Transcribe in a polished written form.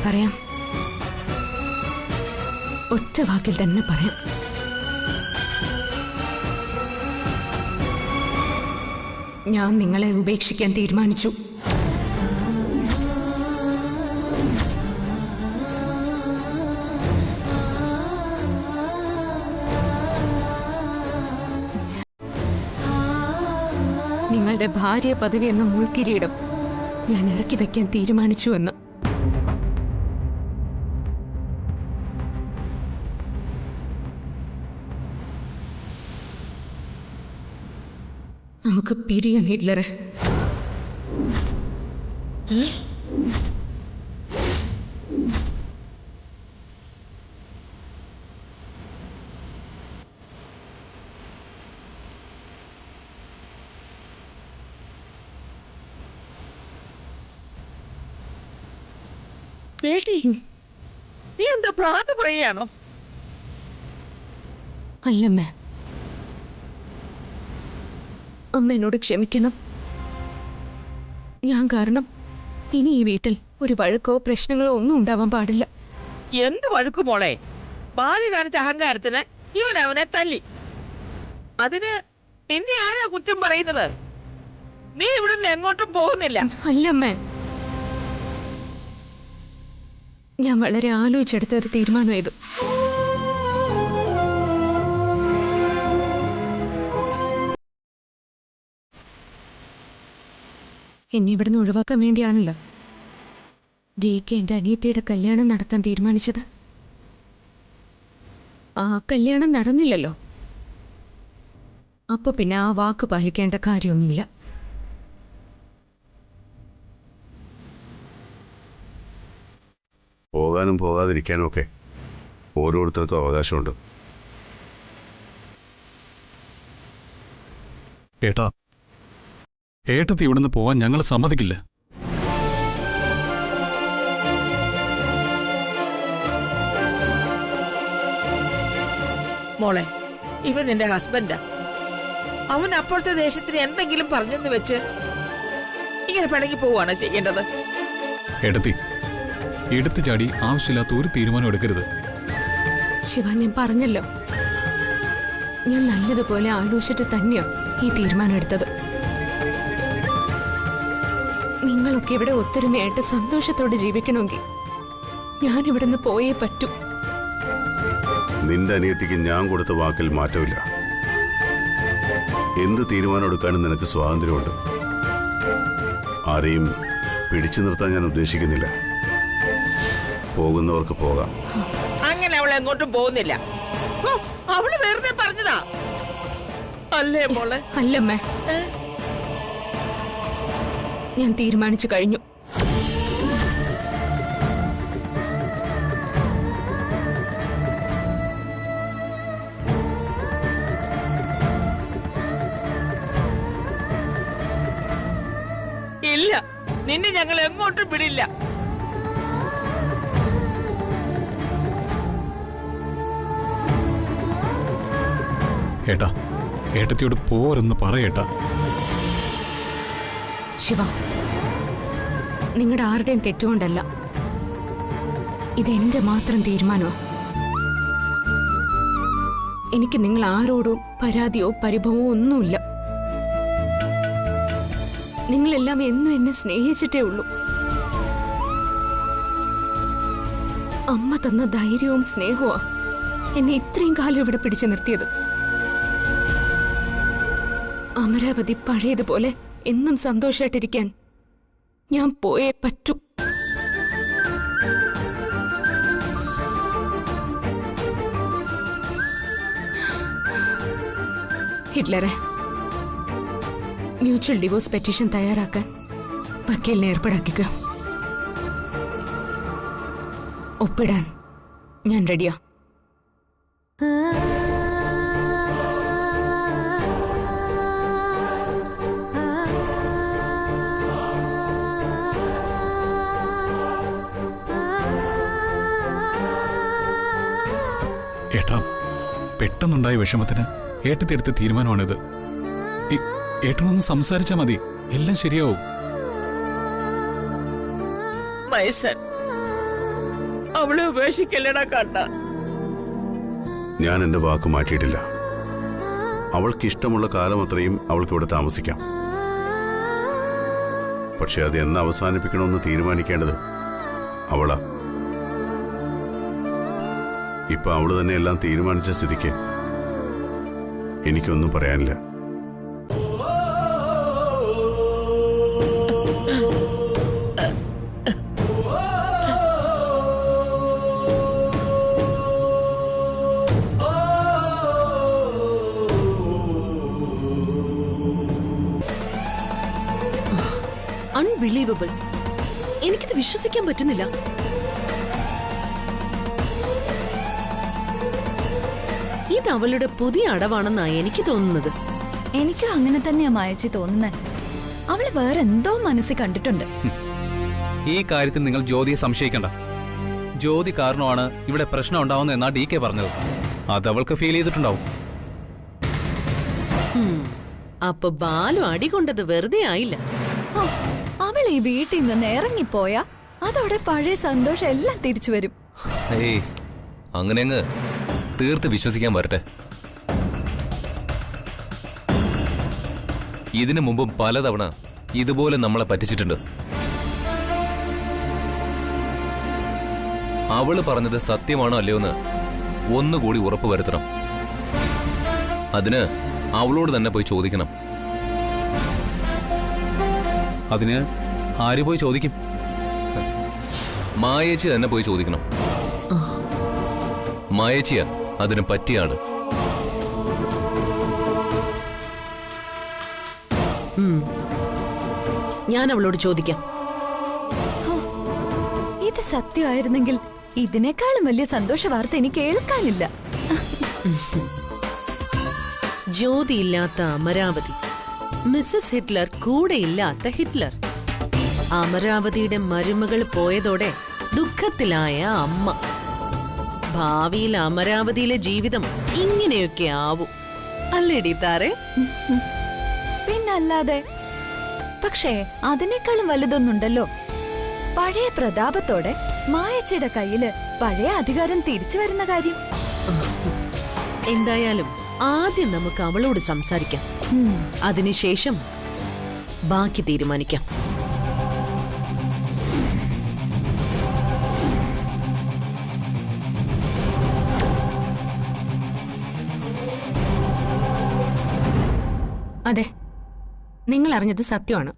പറയാം, ഒറ്റ വാക്കിൽ തന്നെ പറയാം. ഞാൻ നിങ്ങളെ ഉപേക്ഷിക്കാൻ തീരുമാനിച്ചു. നിങ്ങളുടെ ഭാര്യ പദവി എന്ന മുൾക്കിരീടം ഞാൻ ഇറക്കി വെക്കാൻ തീരുമാനിച്ചു എന്ന്. നമുക്ക് പിരിയാം ഹിറ്റ്ലറെ. നീ എന്താ പ്രാന്ത് പറയാണോ? അല്ലമ്മേ, അമ്മ എന്നോട് ക്ഷമിക്കണം. ഞാൻ കാരണം ഇനി ഈ വീട്ടിൽ ഒരു വഴക്കോ പ്രശ്നങ്ങളോ ഒന്നും ഉണ്ടാവാൻ പാടില്ല. എന്ത് വഴക്കു മോളെ? ബാല്യ കാണിച്ച അഹങ്കാരത്തിന് ഇവൻ അവനെ തല്ലി. അതിന് നിന്നെ ആരാ കുറ്റം പറയുന്നത്? നീ ഇവിടുന്ന് എങ്ങോട്ടും പോകുന്നില്ല. അല്ലമ്മേ, ഞാൻ വളരെ ആലോചിച്ചെടുത്ത ഒരു തീരുമാനം ഇത്. എന്നെ ഇവിടുന്ന് ഒഴിവാക്കാൻ വേണ്ടിയാണല്ലോ DK എൻ്റെ അനിയത്തിയുടെ കല്യാണം നടത്താൻ തീരുമാനിച്ചത്. ആ കല്യാണം നടന്നില്ലല്ലോ. അപ്പൊ പിന്നെ ആ വാക്ക് പാലിക്കേണ്ട കാര്യമൊന്നുമില്ല. പോകാനും പോകാതിരിക്കാനും ഒക്കെ ഓരോരുത്തർക്കും അവകാശമുണ്ട്. ഏട്ടാ, ഏട്ടത്തി ഇവിടുന്ന് പോവാൻ ഞങ്ങൾ സമ്മതിക്കില്ല. മോളെ, ഇവൻ നിന്റെ ഹസ്ബൻഡാ. അവൻ അപ്പോഴത്തെ ദേഷ്യത്തിന് എന്തെങ്കിലും പറഞ്ഞെന്ന് വെച്ച് ഇങ്ങനെ പിണങ്ങി പോവാണ് ചെയ്യേണ്ടത്. ഏട്ടത്തി, എടുത്തു ചാടി ആവശ്യമില്ലാത്ത ഒരു തീരുമാനം എടുക്കരുത്. ശിവ, ഞാൻ പറഞ്ഞല്ലോ, ഞാൻ നല്ലതുപോലെ ആലോചിച്ചിട്ട് തന്നെയാ ഈ തീരുമാനം എടുത്തത്. നിങ്ങളൊക്കെ ഇവിടെ ഒത്തൊരുമയായിട്ട് സന്തോഷത്തോടെ ജീവിക്കണമെങ്കിൽ ഞാൻ ഇവിടുന്ന് പോയേ പറ്റൂ. നിന്റെ അനിയത്തിക്ക് ഞാൻ കൊടുത്ത വാക്കിൽ മാറ്റമില്ല. എന്ത് തീരുമാനം എടുക്കാനും നിനക്ക് സ്വാതന്ത്ര്യമുണ്ട്. ആരെയും പിടിച്ചു നിർത്താൻ ഞാൻ ഉദ്ദേശിക്കുന്നില്ല. പോകുന്നവർക്ക് പോകാം. അങ്ങനെ അവൾ എങ്ങോട്ടും പോകുന്നില്ല. അവള് വെറുതെ പറഞ്ഞതാ അല്ലേ മോളെ? അല്ലമ്മേ, ഞാൻ തീരുമാനിച്ചു കഴിഞ്ഞു. ഇല്ല, നിന്നെ ഞങ്ങൾ എങ്ങോട്ടും വിടില്ല. ഏട്ടാ, ഏട്ടത്തിയോട് പോരെന്ന് പറയേട്ടാ. ശിവ, നിങ്ങളുടെ ആരുടെയും തെറ്റുകൊണ്ടല്ല, ഇതെന്റെ മാത്രം തീരുമാനമാണ്. എനിക്ക് നിങ്ങൾ ആരോടും പരാതിയോ പരിഭവമോ ഒന്നുമില്ല. നിങ്ങളെല്ലാം എന്നും എന്നെ സ്നേഹിച്ചിട്ടേ ഉള്ളൂ. അമ്മ തന്ന ധൈര്യവും സ്നേഹവും എന്നെ ഇത്രയും കാലം ഇവിടെ പിടിച്ചു നിർത്തിയത്. അമരാവതി പഴയതുപോലെ എന്നും സന്തോഷമായിട്ടിരിക്കാൻ ഞാൻ പോയേ പറ്റൂ. ഹിറ്റ്ലറെ, മ്യൂച്വൽ ഡിവോഴ്സ് പെറ്റീഷൻ തയ്യാറാക്കാൻ വക്കീലിനെ ഏർപ്പാടാക്കിക്കോ. ഒപ്പിടാൻ ഞാൻ റെഡിയാ. ഏട്ടാ, പെട്ടെന്നുണ്ടായ വിഷമത്തിന് ഏട്ടത്തിയെടുത്ത തീരുമാനമാണിത്. ഏട്ടനൊന്ന് സംസാരിച്ചാൽ മതി, എല്ലാം ശരിയാവും. അവളെ ഉപേക്ഷിക്കല്ലടാ കണ്ണ. ഞാൻ എന്റെ വാക്ക് മാറ്റിയിട്ടില്ല. അവൾക്ക് ഇഷ്ടമുള്ള കാലം അത്രയും അവൾക്ക് ഇവിടെ താമസിക്കാം. പക്ഷെ അത് എന്ന് അവസാനിപ്പിക്കണമെന്ന് തീരുമാനിക്കേണ്ടത് അവളാ. ഇപ്പൊ അവള് തന്നെ എല്ലാം തീരുമാനിച്ച സ്ഥിതിക്ക് എനിക്കൊന്നും പറയാനില്ല. അൺബിലീവബിൾ. എനിക്കിത് വിശ്വസിക്കാൻ പറ്റുന്നില്ല. ഇത് അവളുടെ പുതിയ അടവാണെന്നാണ് എനിക്ക് തോന്നുന്നത്. എനിക്കും അങ്ങനെ തന്നെയാ മായച്ചി തോന്നുന്നത്. അവള് വേറെ എന്തോ മനസ്സിൽ കണ്ടിട്ടുണ്ട്. ഈ കാര്യത്തിൽ നിങ്ങൾ ജ്യോതിയെ സംശയിക്കണ്ട. ജ്യോതി കാരണമാണ് ഇവിടെ പ്രശ്നം ഉണ്ടാവുന്നത് എന്നാ DK പറഞ്ഞത്. അത് അവൾക്ക് ഫീൽ ചെയ്തിട്ടുണ്ടാവും. അപ്പൊ ബാലു അടികൊണ്ടത് വെറുതെ ആയില്ല. അവൾ ഈ വീട്ടിൽ നിന്ന് ഇറങ്ങിപ്പോയാ അതോടെ പഴയ സന്തോഷം എല്ലാം തിരിച്ചു വരും. ഏയ്, അങ്ങനെ അങ്ങ് തീർത്ത് വിശ്വസിക്കാൻ വരട്ടെ. ഇതിനു മുമ്പും പലതവണ ഇതുപോലെ നമ്മളെ പറ്റിച്ചിട്ടുണ്ട്. അവള് പറഞ്ഞത് സത്യമാണോ അല്ലയോ എന്ന് ഒന്നുകൂടി ഉറപ്പ് വരുത്തണം. അതിന് അവളോട് തന്നെ പോയി ചോദിക്കണം. അതിന് ആര് പോയി ചോദിക്കും? മായേച്ചി തന്നെ പോയി ചോദിക്കണം. മായേച്ചിയാ അതിന് പറ്റിയ ആള്. ഞാൻ അവളോട് ചോദിക്കാം. ഇത് സത്യമായിരുന്നെങ്കിൽ ഇതിനേക്കാളും വലിയ സന്തോഷ വാർത്ത എനിക്ക് കേൾക്കാനില്ല. ജ്യോതി ഇല്ലാത്ത അമരാവതി, മിസ്സസ് ഹിറ്റ്ലർ കൂടെ ഇല്ലാത്ത ഹിറ്റ്ലർ, അമരാവതിയുടെ മരുമകൾ പോയതോടെ ദുഃഖത്തിലായ അമ്മ. ഭാവിയിൽ അമരാവതിയിലെ ജീവിതം ഇങ്ങനെയൊക്കെ ആവും അല്ലേടി താരെ? പിന്നല്ലാതെ. പക്ഷേ അതിനേക്കാളും വലുതൊന്നുണ്ടല്ലോ. പഴയ പ്രതാപത്തോടെ മായച്ചയുടെ കയ്യില് പഴയ അധികാരം തിരിച്ചു വരുന്ന കാര്യം. എന്തായാലും ആദ്യം നമുക്ക് അവളോട് സംസാരിക്കാം. അതിനുശേഷം ബാക്കി തീരുമാനിക്കാം. അതെ, നിങ്ങൾ അറിഞ്ഞത് സത്യമാണ്.